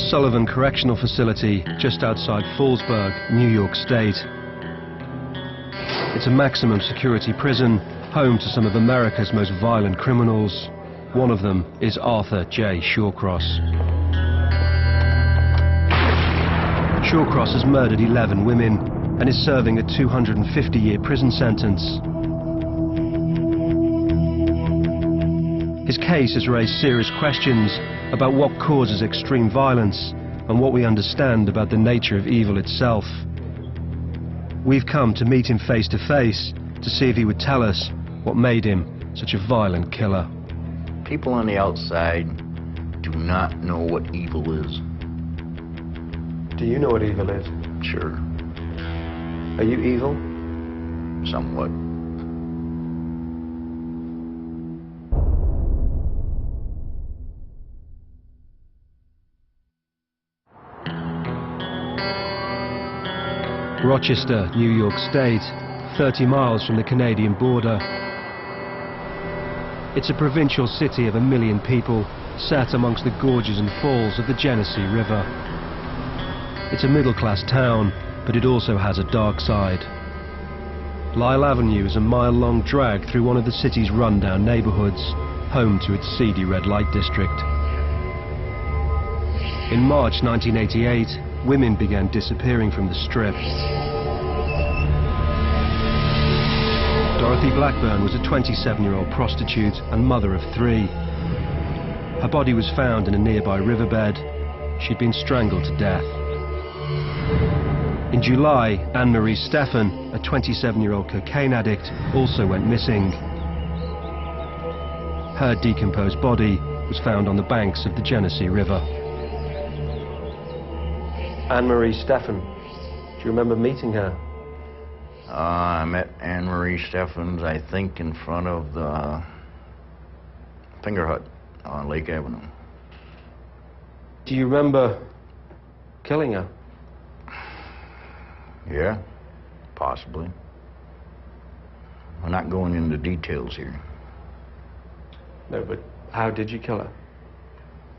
Sullivan Correctional Facility just outside Fallsburg, New York State. It's a maximum security prison, home to some of America's most violent criminals. One of them is Arthur J. Schawcross. Schawcross has murdered 11 women and is serving a 250-year prison sentence. His case has raised serious questions about what causes extreme violence and what we understand about the nature of evil itself. We've come to meet him face to face to see if he would tell us what made him such a violent killer. People on the outside do not know what evil is. Do you know what evil is? Sure. Are you evil? Somewhat. Rochester, New York State, 30 miles from the Canadian border. It's a provincial city of 1 million people, set amongst the gorges and falls of the Genesee River. It's a middle-class town, but it also has a dark side. Lyle Avenue is a mile-long drag through one of the city's run-down neighborhoods, home to its seedy red light district. In March 1988, women began disappearing from the strip. Dorothy Blackburn was a 27-year-old prostitute and mother of 3. Her body was found in a nearby riverbed. She'd been strangled to death. In July, Anne-Marie Stephan, a 27-year-old cocaine addict, also went missing. Her decomposed body was found on the banks of the Genesee River. Anne-Marie Stephan, do you remember meeting her? I met Anne-Marie Steffens, I think, in front of the Finger Hut on Lake Avenue. Do you remember killing her? Yeah, possibly. We're not going into details here. No, but how did you kill her?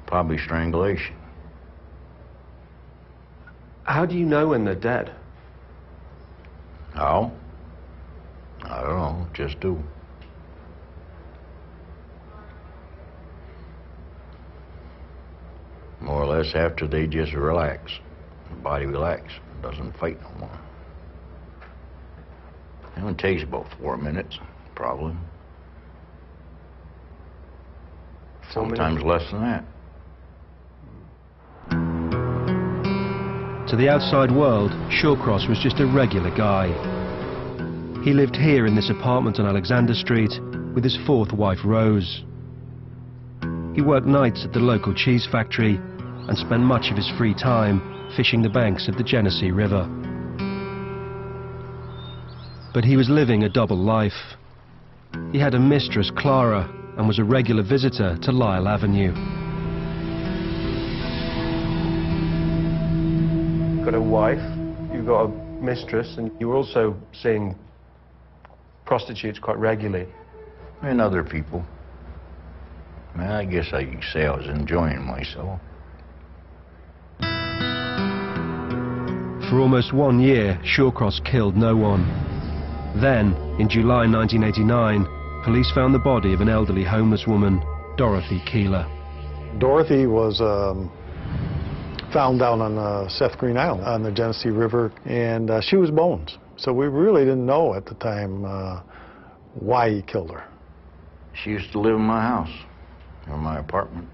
Probably strangulation. How do you know when they're dead? How? I don't know, just do. More or less after they just relax. The body relaxes, doesn't fight no more. It only takes about 4 minutes, probably. Sometimes less than that. To the outside world, Schawcross was just a regular guy. He lived here in this apartment on Alexander Street with his 4th wife, Rose. He worked nights at the local cheese factory and spent much of his free time fishing the banks of the Genesee River. But he was living a double life. He had a mistress, Clara, and was a regular visitor to Lyle Avenue. You've got a wife, you've got a mistress, and you were also seeing prostitutes quite regularly. And other people. Well, I guess I could say I was enjoying myself. For almost 1 year, Schawcross killed no one. Then, in July 1989, police found the body of an elderly homeless woman, Dorothy Keeler. Dorothy was found down on Seth Green Island on the Genesee River, and she was bones. So we really didn't know at the time why he killed her. She used to live in my house, or my apartment,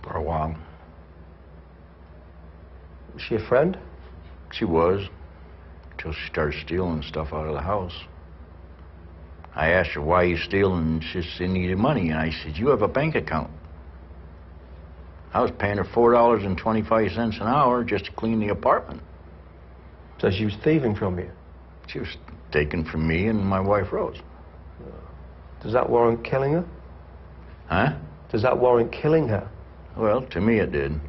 for a while. Was she a friend? She was, till she started stealing stuff out of the house. I asked her, why are you stealing? And she said, she needed money. And I said, you have a bank account. I was paying her $4.25 an hour just to clean the apartment. So she was thieving from you? She was taken from me and my wife, Rose. Does that warrant killing her? Huh? Does that warrant killing her? Well, to me it did.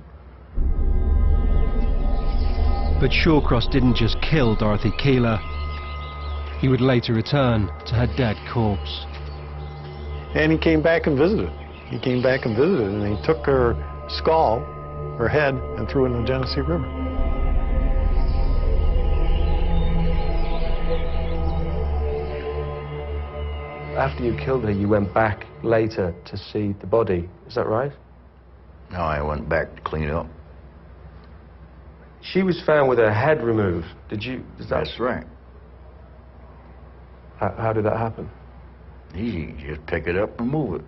But Schawcross didn't just kill Dorothy Keeler. He would later return to her dead corpse. And he came back and visited. He came back and visited, and he took her skull, her head, and threw it in the Genesee River. After you killed her, you went back later to see the body. Is that right? No, I went back to clean it up. She was found with her head removed. Did you? That's right. How did that happen? Easy. Just pick it up and move it.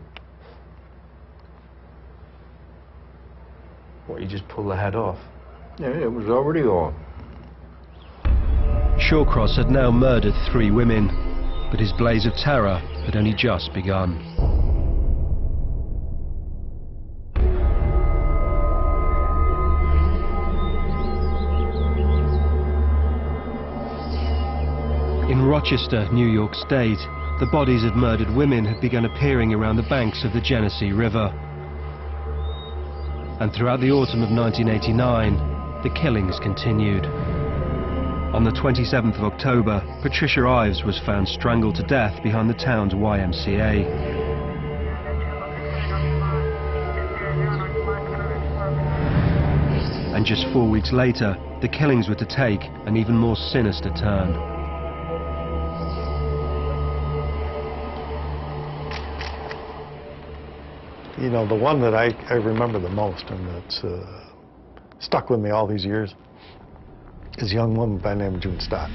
What, you just pull the head off? Yeah, it was already off. Schawcross had now murdered 3 women, but his blaze of terror had only just begun. In Rochester, New York State, the bodies of murdered women had begun appearing around the banks of the Genesee River. And throughout the autumn of 1989, the killings continued. On the 27th of October, Patricia Ives was found strangled to death behind the town's YMCA. And just 4 weeks later, the killings were to take an even more sinister turn. You know, the one that I remember the most, and that's stuck with me all these years, is a young woman by the name of June Stott.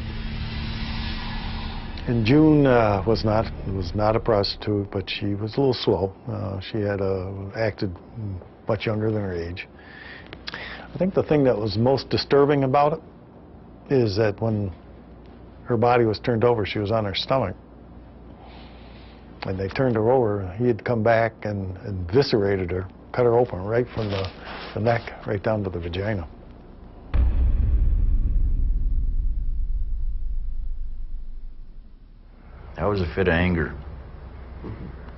And June was not a prostitute, but she was a little slow. She had acted much younger than her age. I think the thing that was most disturbing about it is that when her body was turned over, she was on her stomach. And they turned her over, he had come back and eviscerated her, cut her open right from the neck right down to the vagina. That was a fit of anger.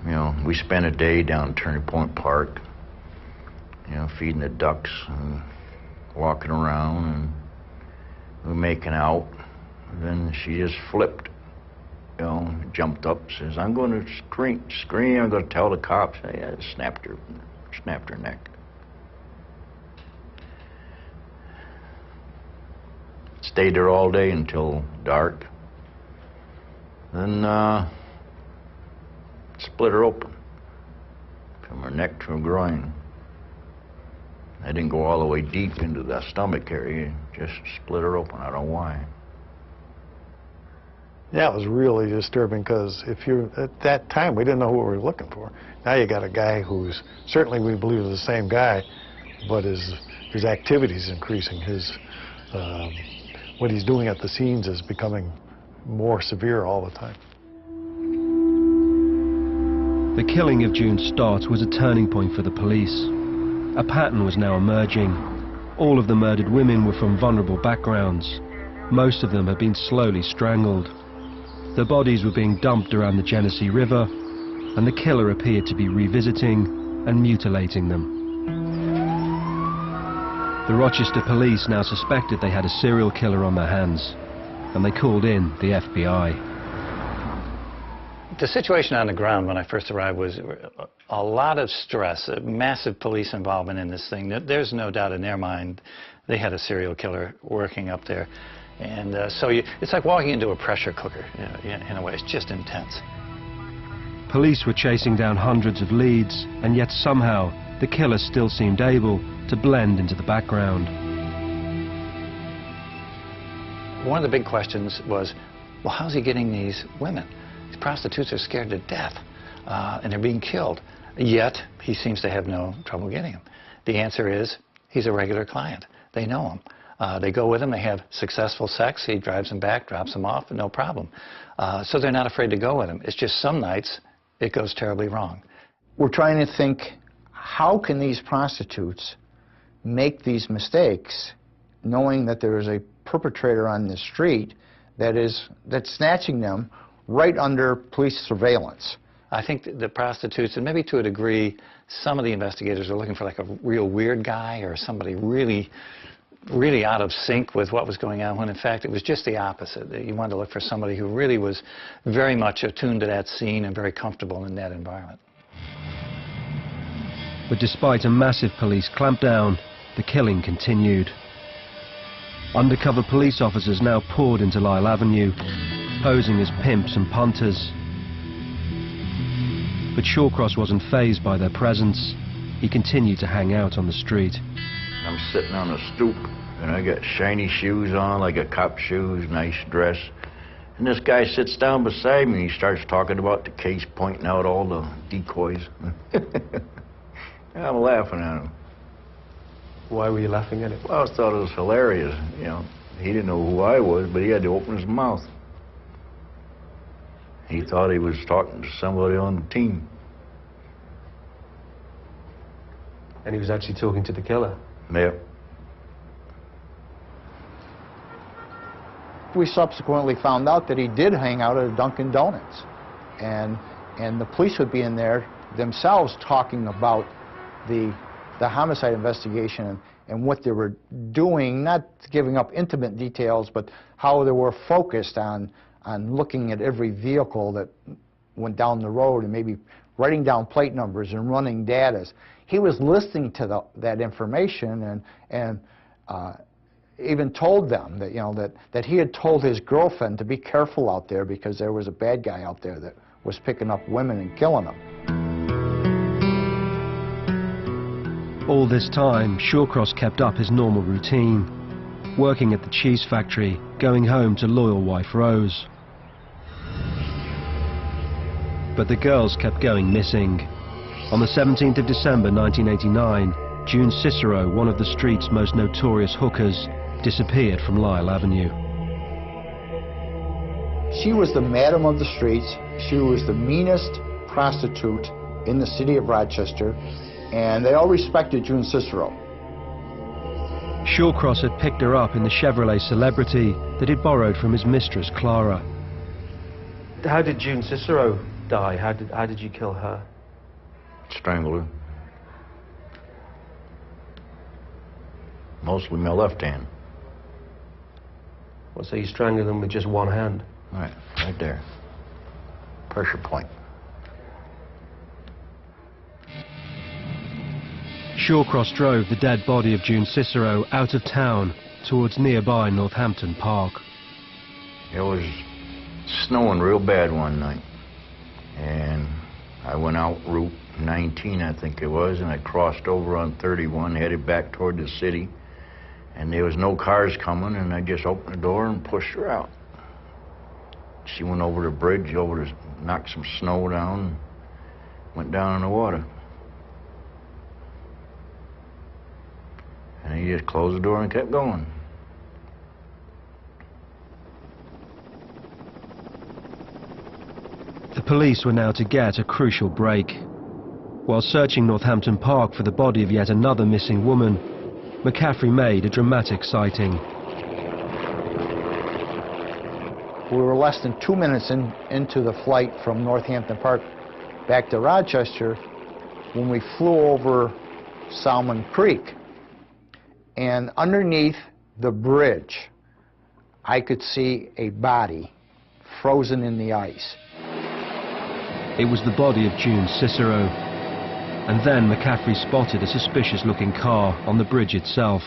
You know, we spent a day down Turning Point Park, you know, feeding the ducks and walking around, and we were making out. And then she just flipped, you know, jumped up, says, "I'm going to scream, I'm going to tell the cops." I snapped her neck. Stayed there all day until dark. Then split her open from her neck to her groin. I didn't go all the way deep into the stomach area, just split her open. I don't know why. Yeah, it was really disturbing, because at that time we didn't know who we were looking for. Now you got a guy who's certainly, we believe, is the same guy, but his activity's increasing. What he's doing at the scenes is becoming more severe all the time. The killing of June Stott was a turning point for the police. A pattern was now emerging. All of the murdered women were from vulnerable backgrounds. Most of them had been slowly strangled. Their bodies were being dumped around the Genesee River, and the killer appeared to be revisiting and mutilating them. The Rochester police now suspected they had a serial killer on their hands, and they called in the FBI. The situation on the ground when I first arrived was a lot of stress, massive police involvement in this thing. There's no doubt in their mind they had a serial killer working up there. And so it's like walking into a pressure cooker, in a way. It's just intense. Police were chasing down hundreds of leads, and yet somehow the killer still seemed able to blend into the background. One of the big questions was, well, how's he getting these women? These prostitutes are scared to death, and they're being killed. Yet, he seems to have no trouble getting them. The answer is, he's a regular client. They know him. They go with him, they have successful sex, he drives them back, drops them off, no problem. So they're not afraid to go with him. It's just some nights it goes terribly wrong. We're trying to think, how can these prostitutes make these mistakes, knowing that there is a perpetrator on the street that's snatching them right under police surveillance? I think the prostitutes, and maybe to a degree, some of the investigators are looking for like a real weird guy or somebody really out of sync with what was going on, when in fact it was just the opposite. You wanted to look for somebody who really was very much attuned to that scene and very comfortable in that environment. But despite a massive police clampdown, the killing continued. Undercover police officers now poured into Lyle Avenue, posing as pimps and punters. But Schawcross wasn't fazed by their presence. He continued to hang out on the street. I'm sitting on a stoop, and I got shiny shoes on, like a cop shoes, nice dress. And this guy sits down beside me, and he starts talking about the case, pointing out all the decoys. I'm laughing at him. Why were you laughing at him? Well, I thought it was hilarious. You know, he didn't know who I was, but he had to open his mouth. He thought he was talking to somebody on the team. And he was actually talking to the killer? Yep. We subsequently found out that he did hang out at a Dunkin' Donuts. And the police would be in there themselves talking about the homicide investigation and what they were doing, not giving up intimate details, but how they were focused on looking at every vehicle that went down the road and maybe writing down plate numbers and running data. He was listening to that information and even told them that, you know, that he had told his girlfriend to be careful out there because there was a bad guy out there that was picking up women and killing them. All this time, Schawcross kept up his normal routine, working at the cheese factory, going home to loyal wife Rose. But the girls kept going missing. On the 17th of December 1989, June Cicero, one of the street's most notorious hookers, disappeared from Lyle Avenue. She was the madam of the streets. She was the meanest prostitute in the city of Rochester, and they all respected June Cicero. Schawcross had picked her up in the Chevrolet Celebrity that he'd borrowed from his mistress, Clara. How did June Cicero die? How did you kill her? Strangled her. Mostly my left hand. Well, so you strangled them with just one hand? Right there. Pressure point. Schawcross drove the dead body of June Cicero out of town towards nearby Northampton Park. It was snowing real bad one night, and I went out Route 19, I think it was, and I crossed over on 31, headed back toward the city, and there was no cars coming, and I just opened the door and pushed her out. She went over the bridge, over to knock some snow down, and went down in the water. And he just closed the door and kept going. The police were now to get a crucial break. While searching Northampton Park for the body of yet another missing woman, McCaffrey made a dramatic sighting. We were less than 2 minutes into the flight from Northampton Park back to Rochester when we flew over Salmon Creek. And underneath the bridge, I could see a body frozen in the ice. It was the body of June Cicero. And then McCaffrey spotted a suspicious-looking car on the bridge itself.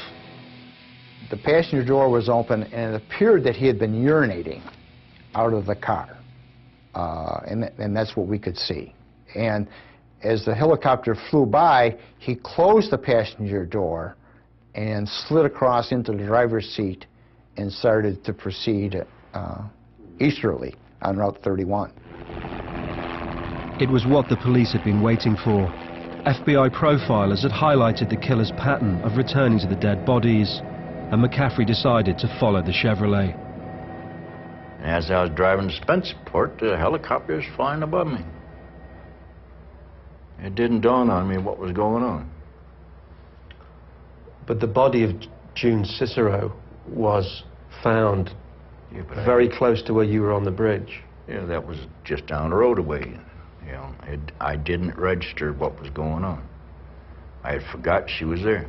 The passenger door was open, and it appeared that he had been urinating out of the car. And that's what we could see. And as the helicopter flew by, he closed the passenger door and slid across into the driver's seat and started to proceed easterly on Route 31. It was what the police had been waiting for. FBI profilers had highlighted the killer's pattern of returning to the dead bodies, and McCaffrey decided to follow the Chevrolet. As I was driving to Spencerport, the helicopter was flying above me. It didn't dawn on me what was going on. But the body of June Cicero was found very close to where you were on the bridge. Yeah, that was just down the road away. You know, I didn't register what was going on. I had forgot she was there.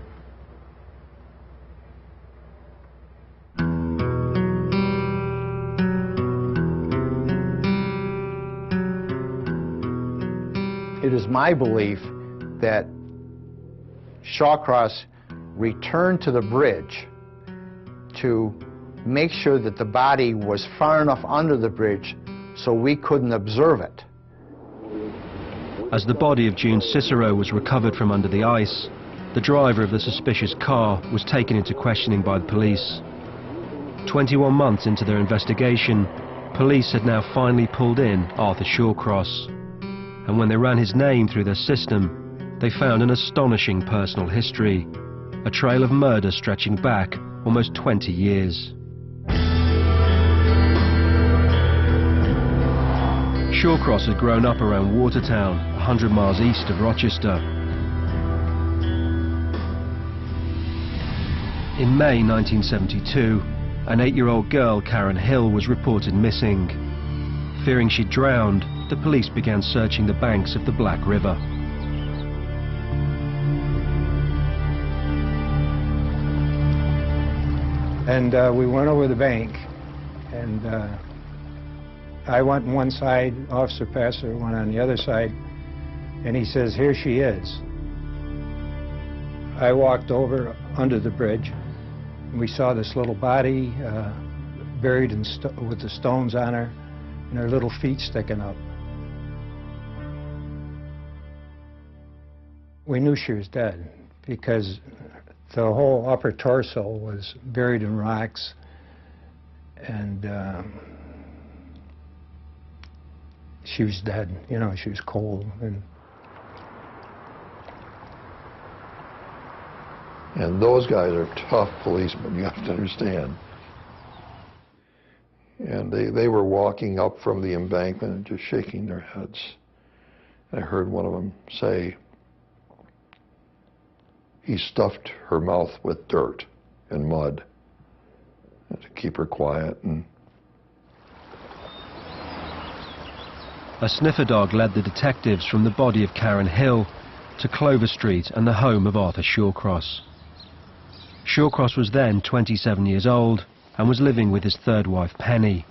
It is my belief that Schawcross returned to the bridge to make sure that the body was far enough under the bridge so we couldn't observe it. As the body of June Cicero was recovered from under the ice, the driver of the suspicious car was taken into questioning by the police. 21 months into their investigation, police had now finally pulled in Arthur Schawcross. And when they ran his name through their system, they found an astonishing personal history, a trail of murder stretching back almost 20 years. Schawcross had grown up around Watertown, 100 miles east of Rochester. In May 1972, an 8-year-old girl, Karen Hill, was reported missing. Fearing she'd drowned, the police began searching the banks of the Black River. And we went over the bank, and I went on one side, Officer Passer went on the other side, and he says, "Here she is." I walked over under the bridge, and we saw this little body buried with the stones on her, and her little feet sticking up. We knew she was dead because the whole upper torso was buried in rocks, and she was dead. You know, she was cold. And those guys are tough policemen, you have to understand. And they were walking up from the embankment and just shaking their heads. I heard one of them say, he stuffed her mouth with dirt and mud to keep her quiet. And a sniffer dog led the detectives from the body of Karen Hill to Clover Street and the home of Arthur Schawcross. Schawcross was then 27 years old and was living with his third wife, Penny.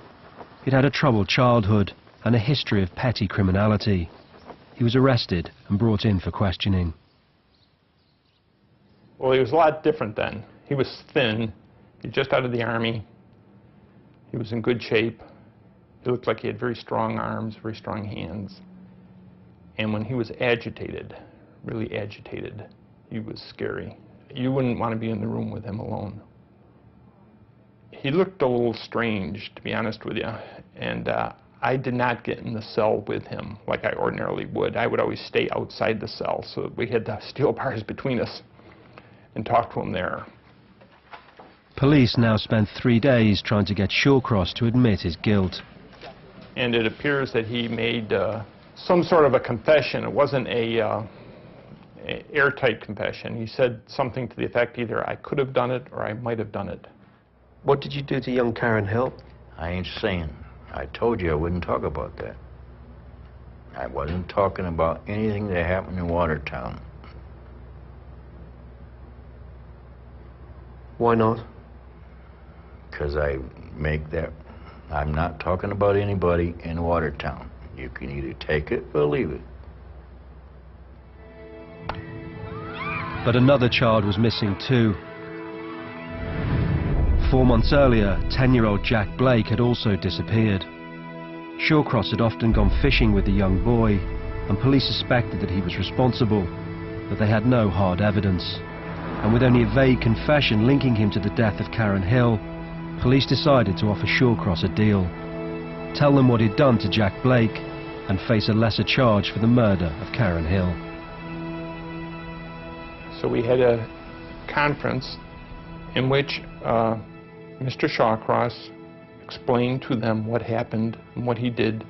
He'd had a troubled childhood and a history of petty criminality. He was arrested and brought in for questioning. Well, he was a lot different then. He was thin. He was just out of the Army. He was in good shape. He looked like he had very strong arms, very strong hands. And when he was agitated, really agitated, he was scary. You wouldn't want to be in the room with him alone. He looked a little strange, to be honest with you. And I did not get in the cell with him like I ordinarily would. I would always stay outside the cell, so we had the steel bars between us and talk to him there. Police now spent 3 days trying to get Schawcross to admit his guilt. And it appears that he made some sort of a confession. It wasn't a airtight confession. He said something to the effect either I could have done it or I might have done it. What did you do to young Karen Hill? I ain't saying. I told you I wouldn't talk about that. I wasn't talking about anything that happened in Watertown. Why not? Because I make that, I'm not talking about anybody in Watertown. You can either take it or leave it. But another child was missing too. 4 months earlier, 10-year-old Jack Blake had also disappeared. Schawcross had often gone fishing with the young boy, and police suspected that he was responsible, but they had no hard evidence. And with only a vague confession linking him to the death of Karen Hill, police decided to offer Schawcross a deal. Tell them what he'd done to Jack Blake and face a lesser charge for the murder of Karen Hill. So we had a conference in which Mr. Schawcross explained to them what happened and what he did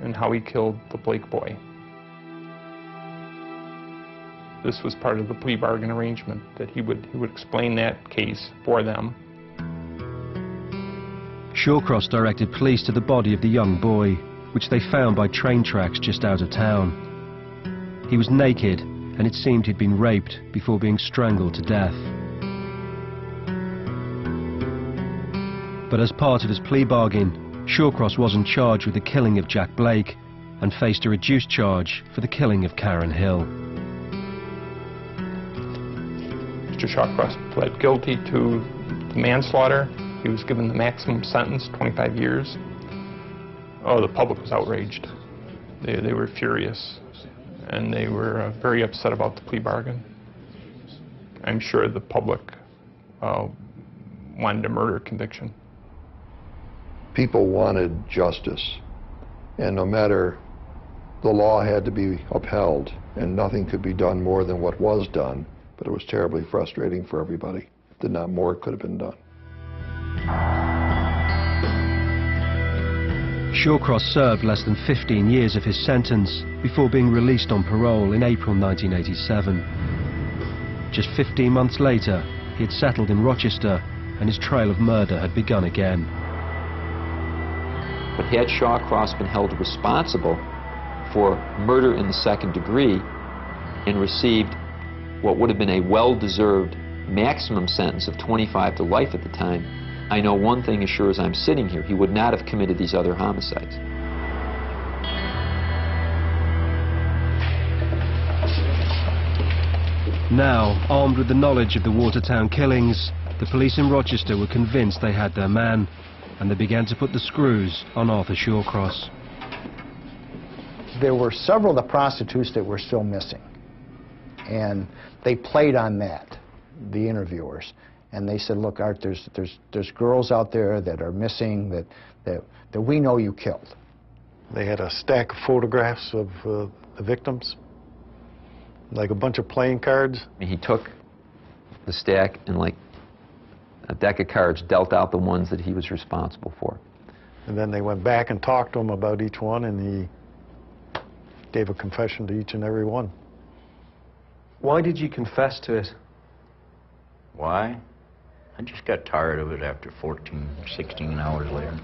and how he killed the Blake boy. This was part of the plea bargain arrangement, that he would explain that case for them. Schawcross directed police to the body of the young boy, which they found by train tracks just out of town. He was naked, and it seemed he'd been raped before being strangled to death. But as part of his plea bargain, Schawcross wasn't charged with the killing of Jack Blake and faced a reduced charge for the killing of Karen Hill. Mr. Schawcross pled guilty to the manslaughter. He was given the maximum sentence, 25 years. Oh, the public was outraged. They were furious, and they were very upset about the plea bargain. I'm sure the public wanted a murder conviction. People wanted justice, and no matter, the law had to be upheld, and nothing could be done more than what was done, but it was terribly frustrating for everybody that not more could have been done. Schawcross served less than 15 years of his sentence before being released on parole in April 1987. Just 15 months later, he had settled in Rochester, and his trail of murder had begun again. But had Schawcross been held responsible for murder in the second degree and received what would have been a well-deserved maximum sentence of 25 to life at the time, I know one thing as sure as I'm sitting here, he would not have committed these other homicides. Now, armed with the knowledge of the Watertown killings, the police in Rochester were convinced they had their man, and they began to put the screws on Arthur Schawcross. There were several of the prostitutes that were still missing, and they played on that, the interviewers. And they said, look, Art, there's girls out there that are missing that we know you killed. They had a stack of photographs of the victims, like a bunch of playing cards. He took the stack and, like a deck of cards, dealt out the ones that he was responsible for. And then they went back and talked to him about each one, and he gave a confession to each and every one. Why did you confess to it? Why? I just got tired of it after 14, 16 hours later.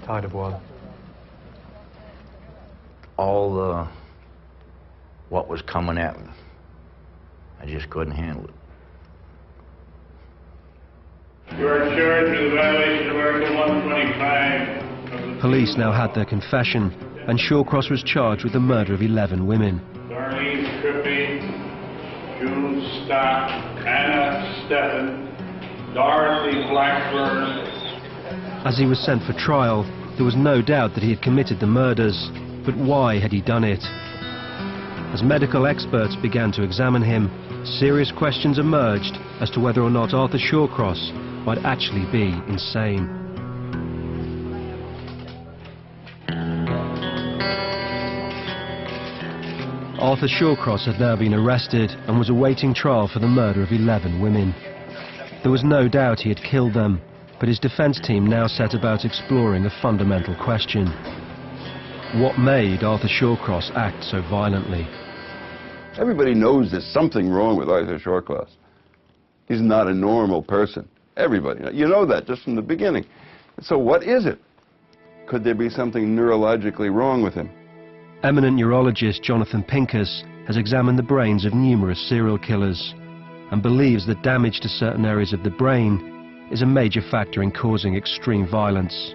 Tired of what? All what was coming at me. I just couldn't handle it. You are charged with a violation of Article 125. Police now had their confession, and Schawcross was charged with the murder of 11 women. Darlene Trippi, June Stock, Anna Steffen, Dorothy Blackburn. As he was sent for trial, there was no doubt that he had committed the murders, but why had he done it? As medical experts began to examine him, serious questions emerged as to whether or not Arthur Schawcross might actually be insane. Arthur Schawcross had now been arrested and was awaiting trial for the murder of 11 women. There was no doubt he had killed them, but his defense team now set about exploring a fundamental question. What made Arthur Schawcross act so violently? Everybody knows there's something wrong with Arthur Schawcross. He's not a normal person. Everybody. You know that just from the beginning. So what is it? Could there be something neurologically wrong with him? Eminent neurologist Jonathan Pincus has examined the brains of numerous serial killers and believes that damage to certain areas of the brain is a major factor in causing extreme violence.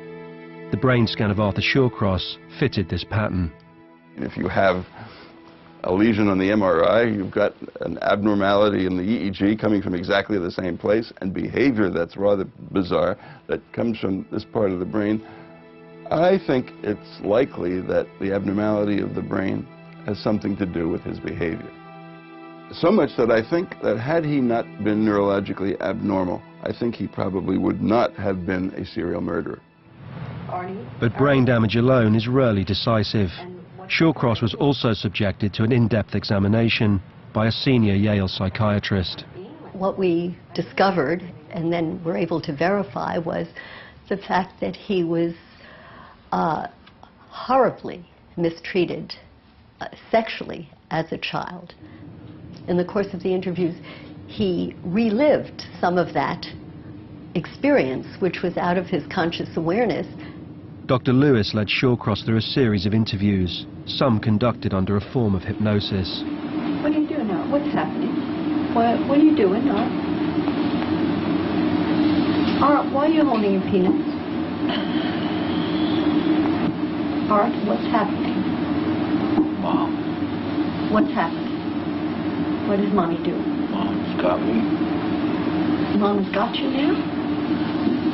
The brain scan of Arthur Schawcross fitted this pattern. If you have a lesion on the MRI, you've got an abnormality in the EEG coming from exactly the same place, and behavior that's rather bizarre that comes from this part of the brain. I think it's likely that the abnormality of the brain has something to do with his behavior. So much that I think that had he not been neurologically abnormal, I think he probably would not have been a serial murderer. But brain damage alone is rarely decisive. Schawcross was also subjected to an in-depth examination by a senior Yale psychiatrist. What we discovered and then were able to verify was the fact that he was horribly mistreated sexually as a child. In the course of the interviews, he relived some of that experience, which was out of his conscious awareness. Dr. Lewis led Schawcross through a series of interviews, some conducted under a form of hypnosis. What are you doing now? What's happening? What are you doing now? Art, why are you holding your penis? Art, what's happening? Mom. What's happening? What is Mommy doing? got me. Mom's got you now?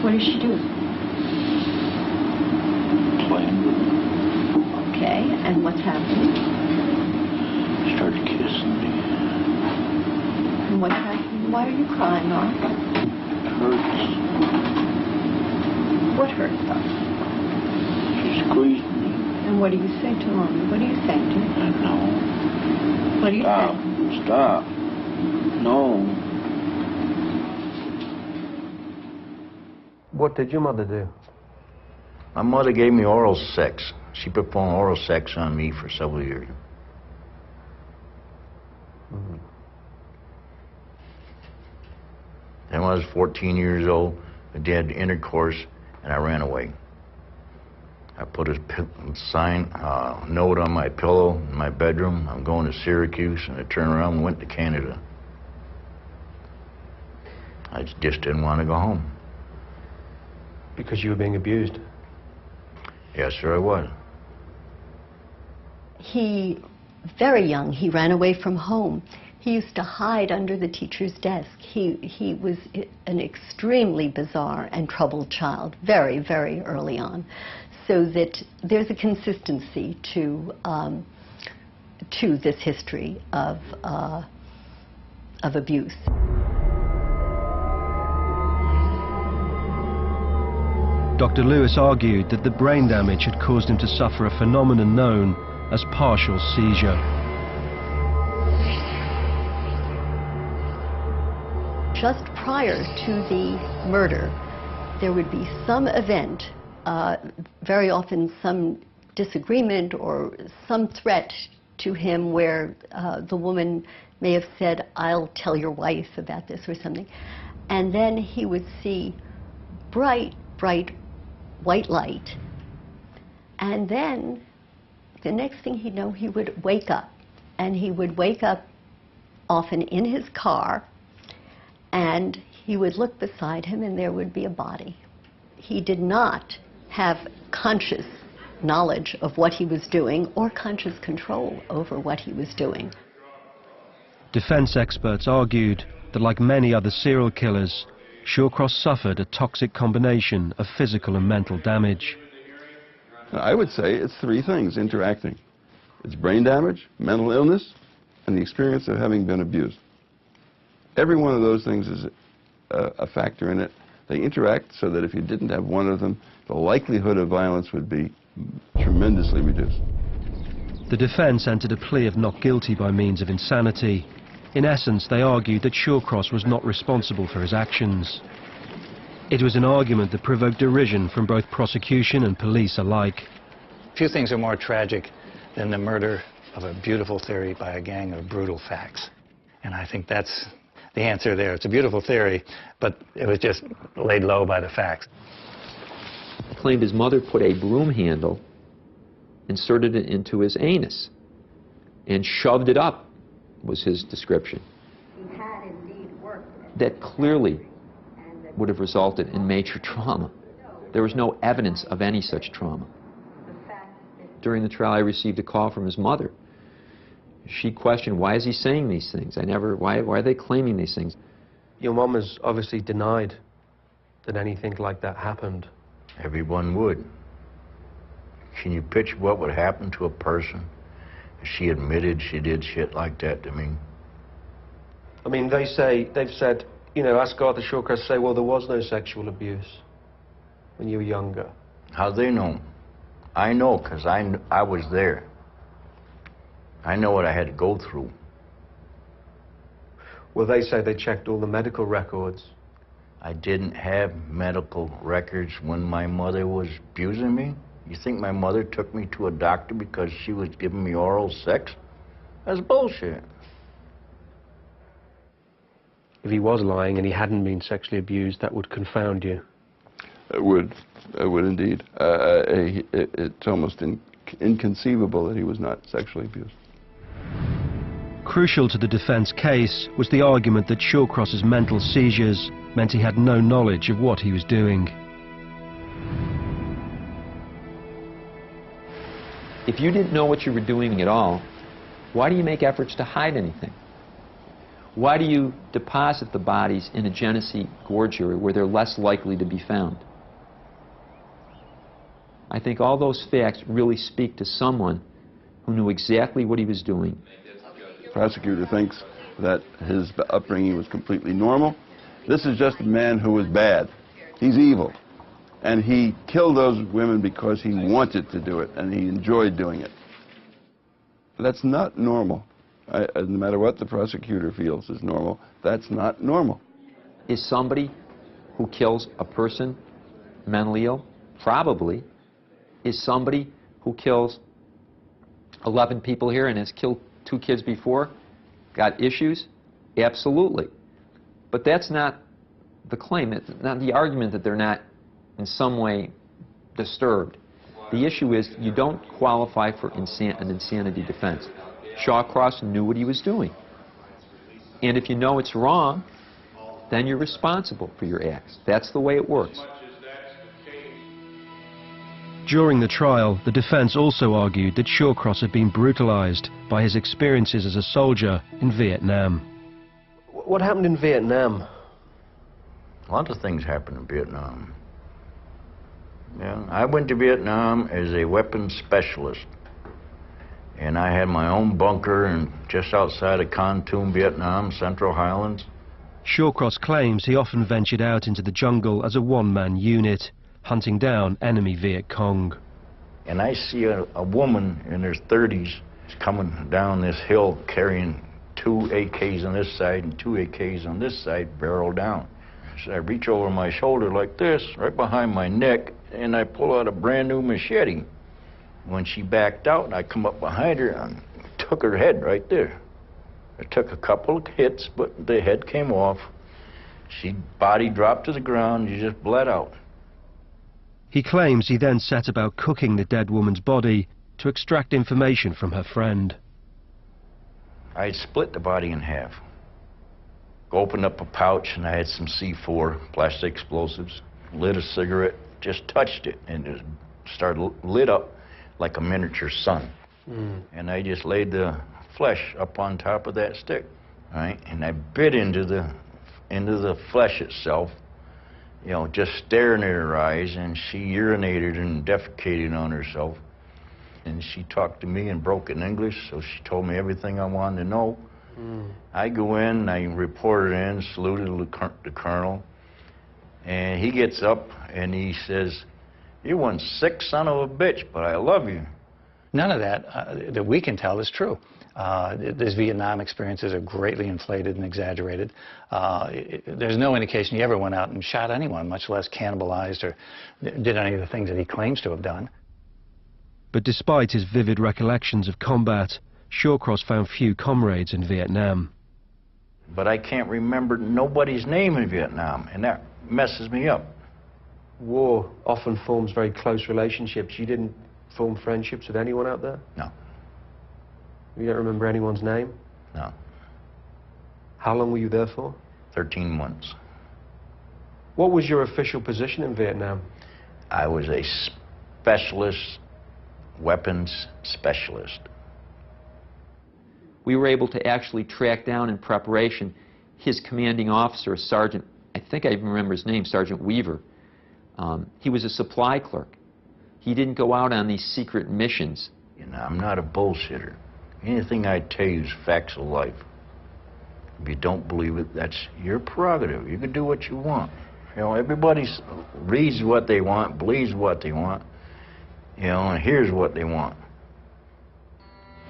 What does she do? Playing with me. Okay, and what's happening? Started kissing me. And what's happening? Why are you crying, Mom? It hurts. What hurts, though? She squeezed me. And what do you say to Mommy? What do you say to her? No. What do you Stop. say? Stop. No. What did your mother do? My mother gave me oral sex. She performed oral sex on me for several years. Mm-hmm. Then when I was 14 years old, I did intercourse, and I ran away. I put a note on my pillow in my bedroom. I'm going to Syracuse, and I turned around and went to Canada. I just didn't want to go home. Because you were being abused? Yes, sir, I was. Very young, he ran away from home. He used to hide under the teacher's desk. He was an extremely bizarre and troubled child, very, very early on. So that there's a consistency to this history of abuse. Dr. Lewis argued that the brain damage had caused him to suffer a phenomenon known as partial seizure. Just prior to the murder, there would be some event, very often some disagreement or some threat to him where the woman may have said, "I'll tell your wife about this," or something. And then he would see bright, bright white light. And then the next thing he'd know, he would wake up. And he would wake up often in his car, and he would look beside him and there would be a body. He did not have conscious knowledge of what he was doing or conscious control over what he was doing. Defense experts argued that, like many other serial killers, Schawcross suffered a toxic combination of physical and mental damage. I would say it's three things interacting. It's brain damage, mental illness, and the experience of having been abused. Every one of those things is a factor in it. They interact so that if you didn't have one of them, the likelihood of violence would be tremendously reduced. The defense entered a plea of not guilty by means of insanity. In essence, they argued that Schawcross was not responsible for his actions. It was an argument that provoked derision from both prosecution and police alike. Few things are more tragic than the murder of a beautiful theory by a gang of brutal facts. And I think that's the answer there. It's a beautiful theory, but it was just laid low by the facts. He claimed his mother put a broom handle, inserted it into his anus, and shoved it up, was his description. He had indeed worked. That clearly would have resulted in major trauma. There was no evidence of any such trauma. During the trial, I received a call from his mother. She questioned, why is he saying these things? Why are they claiming these things? Your mom has obviously denied that anything like that happened. Everyone would. Can you picture what would happen to a person if she admitted she did shit like that to me? I mean, they've said, you know, ask Arthur Schawcross, say, well, there was no sexual abuse when you were younger. How'd they know? I know, because I was there. I know what I had to go through. Well, they say they checked all the medical records. I didn't have medical records when my mother was abusing me. You think my mother took me to a doctor because she was giving me oral sex? That's bullshit. If he was lying and he hadn't been sexually abused, that would confound you. It would indeed. It's almost inconceivable that he was not sexually abused. Crucial to the defense case was the argument that Schawcross's mental seizures meant he had no knowledge of what he was doing. If you didn't know what you were doing at all, why do you make efforts to hide anything? Why do you deposit the bodies in a Genesee Gorge area where they're less likely to be found? I think all those facts really speak to someone who knew exactly what he was doing. The prosecutor thinks that his upbringing was completely normal. This is just a man who was bad. He's evil. And he killed those women because he wanted to do it, and he enjoyed doing it. That's not normal. No matter what the prosecutor feels is normal, that's not normal. Is somebody who kills a person mentally ill? Probably. Is somebody who kills 11 people here and has killed 2 kids before got issues? Absolutely. But that's not the claim. It's not the argument that they're not in some way disturbed. The issue is you don't qualify for an insanity defense. Schawcross knew what he was doing. And if you know it's wrong, then you're responsible for your acts. That's the way it works. During the trial, the defense also argued that Schawcross had been brutalized by his experiences as a soldier in Vietnam. What happened in Vietnam? A lot of things happened in Vietnam. Yeah, I went to Vietnam as a weapons specialist. And I had my own bunker and just outside of Con Tum, Vietnam, Central Highlands. Schawcross claims he often ventured out into the jungle as a one-man unit, hunting down enemy Viet Cong. And I see a woman in her 30s coming down this hill carrying 2 AKs on this side and 2 AKs on this side, barrel down. So I reach over my shoulder like this, right behind my neck, and I pull out a brand new machete. When she backed out, I come up behind her and took her head right there. I took a couple of hits, but the head came off. She body dropped to the ground, she just bled out. He claims he then set about cooking the dead woman's body to extract information from her friend. I split the body in half. Opened up a pouch and I had some C4, plastic explosives, lit a cigarette, just touched it, and it started lit up like a miniature sun. And I just laid the flesh up on top of that stick, right? And I bit into the flesh itself, you know, just staring at her eyes, and she urinated and defecated on herself. And she talked to me in broken English, so she told me everything I wanted to know. I go in, I reported in, saluted the colonel, and he gets up and he says, "You're one sick son of a bitch, but I love you." None of that that we can tell is true. These Vietnam experiences are greatly inflated and exaggerated. There's no indication he ever went out and shot anyone, much less cannibalized or did any of the things that he claims to have done. But despite his vivid recollections of combat, Schawcross found few comrades in Vietnam. But I can't remember nobody's name in Vietnam, and that messes me up. War often forms very close relationships. You didn't form friendships with anyone out there? No. You don't remember anyone's name? No. How long were you there for? 13 months. What was your official position in Vietnam? I was a specialist, weapons specialist. We were able to actually track down in preparation his commanding officer, Sergeant, I think I even remember his name, Sergeant Weaver. He was a supply clerk. He didn't go out on these secret missions. You know, I'm not a bullshitter. Anything I tell you is facts of life. If you don't believe it, that's your prerogative. You can do what you want. You know, everybody reads what they want, believes what they want, you know, and hears what they want.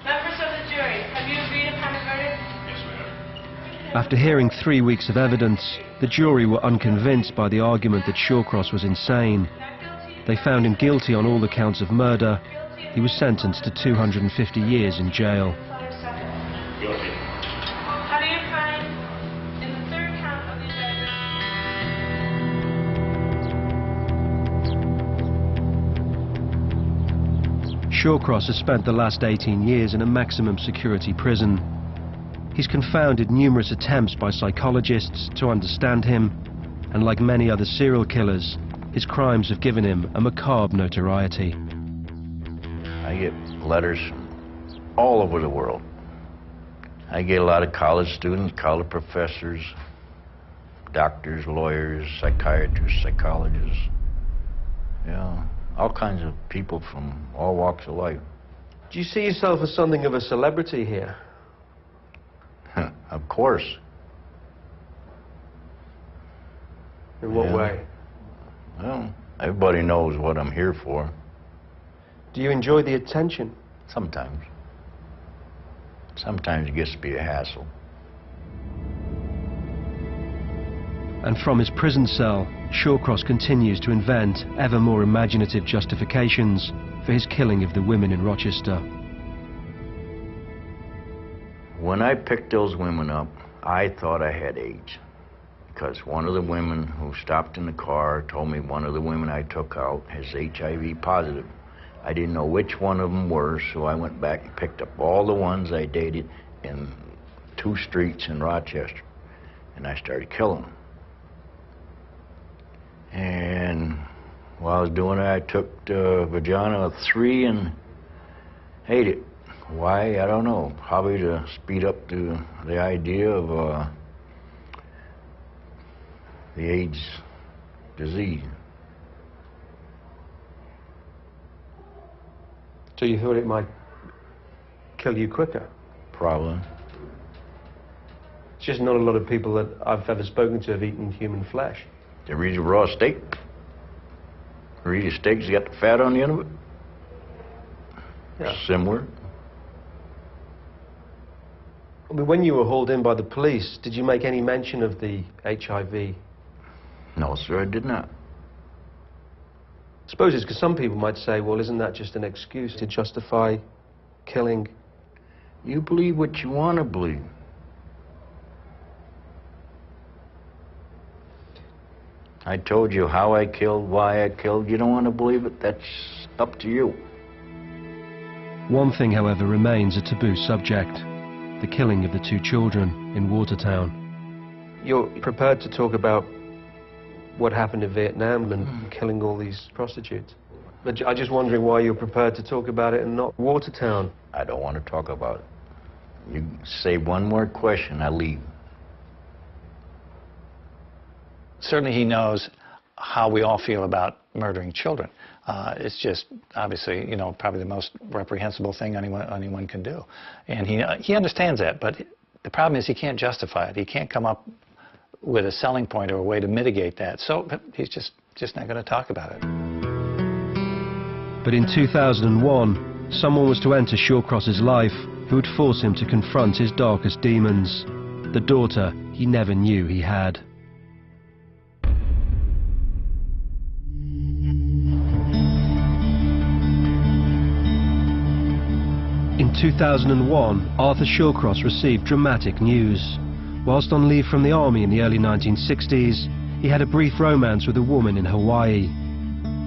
Members of the jury, have you agreed upon a verdict? Yes, ma'am. After hearing 3 weeks of evidence, the jury were unconvinced by the argument that Schawcross was insane. They found him guilty on all the counts of murder. He was sentenced to 250 years in jail. Guilty. How do you find in the third count of these items? Schawcross has spent the last 18 years in a maximum security prison. He's confounded numerous attempts by psychologists to understand him, and like many other serial killers, his crimes have given him a macabre notoriety. I get letters from all over the world, I get a lot of college students, college professors, doctors, lawyers, psychiatrists, psychologists. Yeah, all kinds of people from all walks of life. Do you see yourself as something of a celebrity here? Of course. In what way? Well, everybody knows what I'm here for. Do you enjoy the attention? Sometimes. Sometimes it gets to be a hassle. And from his prison cell, Schawcross continues to invent ever more imaginative justifications for his killing of the women in Rochester. When I picked those women up, I thought I had AIDS. Because one of the women who stopped in the car told me one of the women I took out has HIV positive. I didn't know which one of them were, so I went back and picked up all the ones I dated in 2 streets in Rochester, and I started killing them. And while I was doing it, I took the vagina of 3 and ate it. Why? I don't know. Probably to speed up the idea of the AIDS disease. So you thought it might kill you quicker? Probably. It's just not a lot of people that I've ever spoken to have eaten human flesh. You ever eat a raw steak? Or eat a steak that's got the fat on the end of it? Yeah. Similar. I mean, when you were hauled in by the police, did you make any mention of the HIV? No, sir, I did not. I suppose it's because some people might say, well, isn't that just an excuse to justify killing? You believe what you want to believe. I told you how I killed, why I killed. You don't want to believe it? That's up to you. One thing, however, remains a taboo subject: the killing of the 2 children in Watertown. You're prepared to talk about what happened in Vietnam and killing all these prostitutes. But I'm just wondering why you're prepared to talk about it and not Watertown. I don't want to talk about it. You say one more question, I leave. Certainly he knows how we all feel about murdering children. It's just, obviously, you know, probably the most reprehensible thing anyone can do. And he understands that, but the problem is he can't justify it. He can't come up with a selling point or a way to mitigate that. So he's just not going to talk about it. But in 2001, someone was to enter Schawcross's life who would force him to confront his darkest demons, the daughter he never knew he had. In 2001, Arthur Schawcross received dramatic news. Whilst on leave from the army in the early 1960s, he had a brief romance with a woman in Hawaii.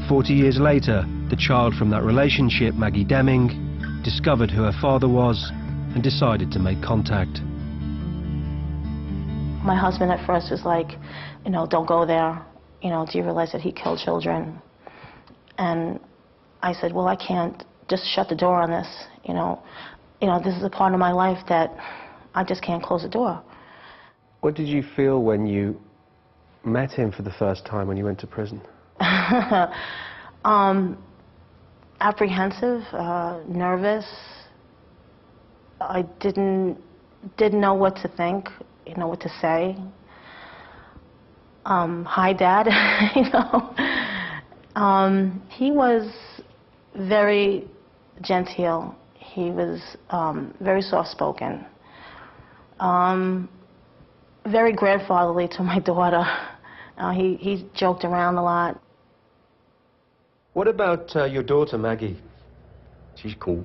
40 years later, the child from that relationship, Maggie Deming, discovered who her father was and decided to make contact. My husband at first was like, you know, don't go there. You know, do you realize that he killed children? And I said, well, I can't just shut the door on this. You know, this is a part of my life that I just can't close the door. What did you feel when you met him for the first time when you went to prison? Apprehensive, nervous. I didn't know what to think, you know, what to say. Hi, Dad, you know. He was very genteel. He was very soft-spoken. Very grandfatherly to my daughter. He joked around a lot. What about your daughter, Maggie? She's cool.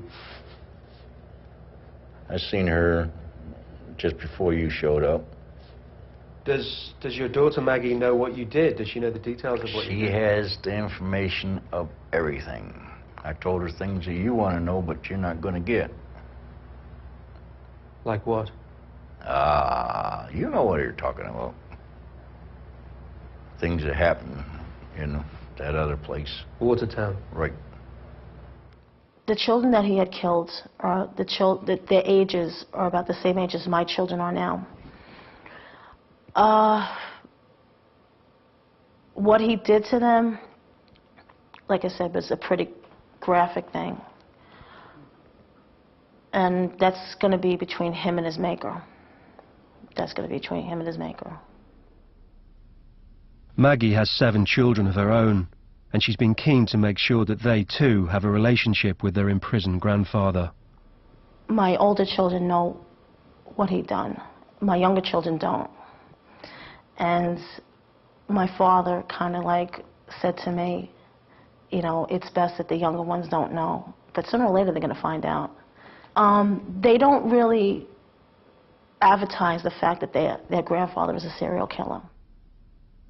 I seen her just before you showed up. Does your daughter, Maggie, know what you did? Does she know the details of what you did? She has the information of everything. I told her things that you want to know, but you're not going to get. Like what? You know what you're talking about. Things that happen in that other place. Watertown. Right. The children that he had killed, their ages are about the same age as my children are now. What he did to them, like I said, was a pretty graphic thing. And that's going to be between him and his maker. That's going to be between him and his maker. Maggie has 7 children of her own, and she's been keen to make sure that they too have a relationship with their imprisoned grandfather. My older children know what he'd done. My younger children don't. And my father kind of like said to me, you know, it's best that the younger ones don't know. But sooner or later they're going to find out. They don't really advertise the fact that their grandfather is a serial killer.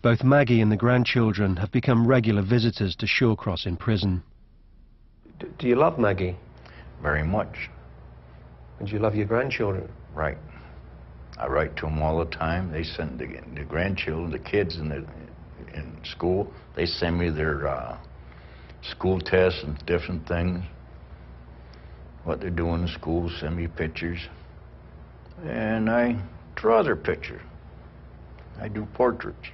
Both Maggie and the grandchildren have become regular visitors to Schawcross in prison. Do you love Maggie? Very much. And do you love your grandchildren? Right. I write to them all the time. They send the grandchildren, the kids in school, they send me their school tests and different things. What they're doing in school, send me pictures. And I draw their picture. I do portraits.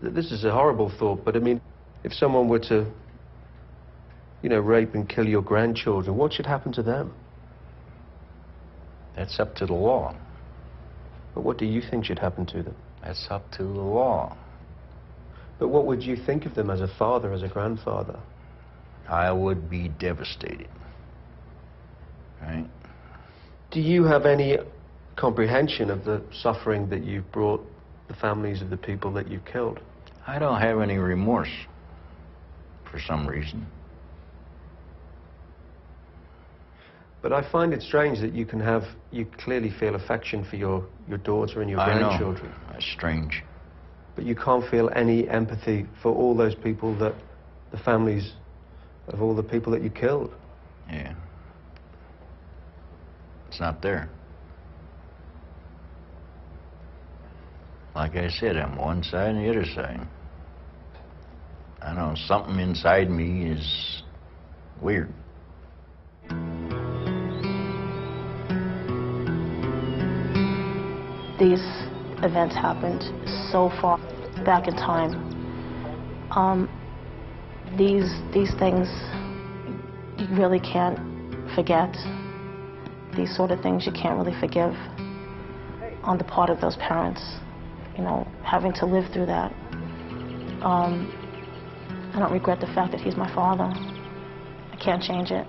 This is a horrible thought, but I mean, if someone were to, you know, rape and kill your grandchildren, what should happen to them? That's up to the law. But what do you think should happen to them? That's up to the law. But what would you think of them as a father, as a grandfather? I would be devastated. Right? Do you have any comprehension of the suffering that you've brought the families of the people that you've killed? I don't have any remorse for some reason. But I find it strange that you clearly feel affection for your daughter and your grandchildren. I know. That's strange. But you can't feel any empathy for all those people the families of all the people that you killed. Yeah. It's not there. Like I said, I'm one side and the other side. I don't know, something inside me is weird. These events happened so far back in time. These things you really can't forget. These sort of things you can't really forgive on the part of those parents. You know, having to live through that. I don't regret the fact that he's my father. I can't change it.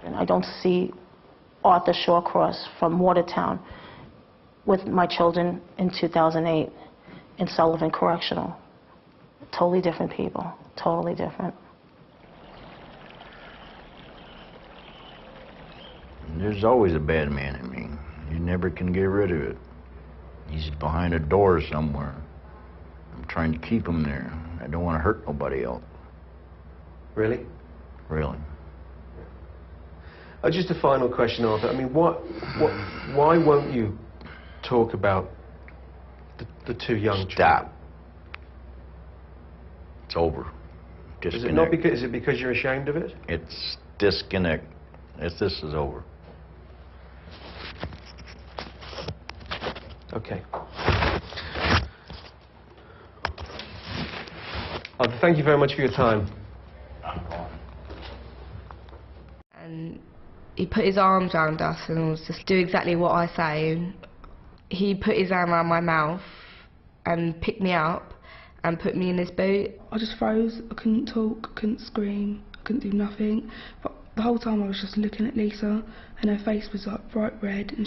And I don't see Arthur Schawcross from Watertown with my children in 2008 in Sullivan Correctional. Totally different people, totally different. There's always a bad man in me. You never can get rid of it. He's behind a door somewhere. I'm trying to keep him there. I don't want to hurt nobody else. Really? Really. Just a final question, Arthur. I mean, why won't you talk about the 2 young children? Stop. It's over. Disconnect. Is it not because? Is it because you're ashamed of it? It's disconnect. This is over. Okay. Arthur, thank you very much for your time. And he put his arms around us and was just do exactly what I say. He put his arm around my mouth and picked me up and put me in his boot. I just froze. I couldn't talk, I couldn't scream, I couldn't do nothing. But the whole time I was just looking at Lisa and her face was like bright red. And